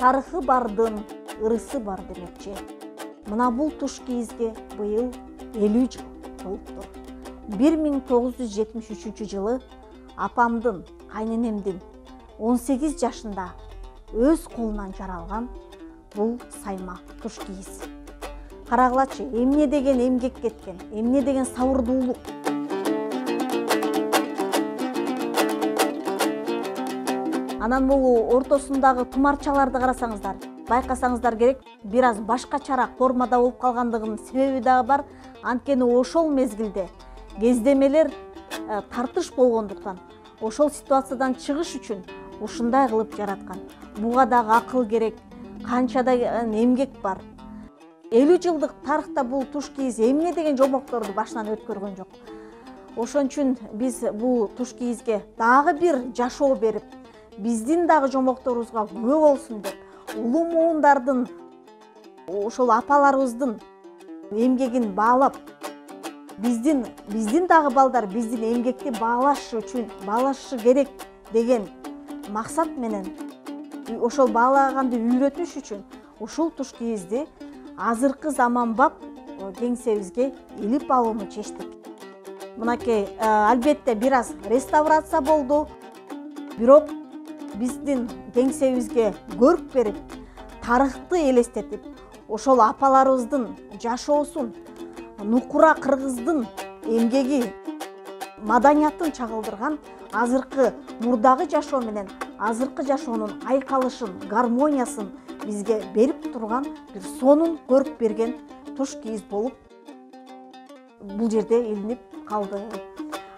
тарыхы бардын ырысы бар демекчи. Мына бул туш кийизге быйыл 50 жыл болуптур. 1973 жылы апамдын, кайненемдин 18 жашында өз колунан жаралган бул сайма туш кийиз. Карагылачы, эмне деген эмгек кеткен, эмне деген сабырдуулук. Анан бул ортосундагы тумарчаларды карасаңыздар, байкасаңыздар керек, бир аз башкачараак формада болуп калгандыгынын себеби дагы бар. Анткени ошол мезгилде кездемелер тартыш болгондуктан, ошол ситуациядан чыгыш үчүн ушундай кылып жараткан. Буга дагы акыл керек, канчадай эмгек бар. 50 жылдык тарыхта бул туш кийиз эмне деген жомокторду башынан өткөргөн жок. Ошон үчүн биз бул туш кийизге дагы бир жашоо берип, биздин дагы жомокторубузга күбө болсун деп, улуу муундардын, ошол апаларыбыздын эмгегин баалап, биздин дагы балдар биздин эмгекти баалашы керек деген максат менен, ошол баалаганды үйрөтүш үчүн ушул туш кийизди азыркы заманбап кеңсебизге илип алууну чечтик. Мынакей албетте бир аз реставрация болду, бирок биздин кеңсебизге көрк берип, тарыхты элестетип, ошол апаларыбыздын жашоосун, нукура кыргыздын эмгеги, маданиятын чагылдырган азыркы мурдагы жашоо менен азыркы жашоонун айкалышын, гармониясын бизге берип турган бир сонун көрүп берген туш кийиз болуп бул жерде илинип калды.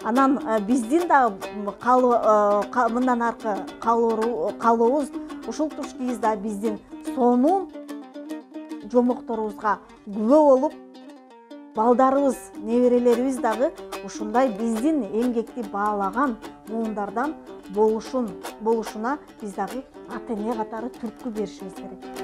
Анан биздин дагы мындан аркы калуубуз ушул туш кийиз да биздин сонун жомокторубузга күбө болуп, балдарыбыз, неберелерибиз дагы ушундай биздин эмгекти баалаган муундардан болушуна биз дагы ата-эне катары түрткү беришибиз керек.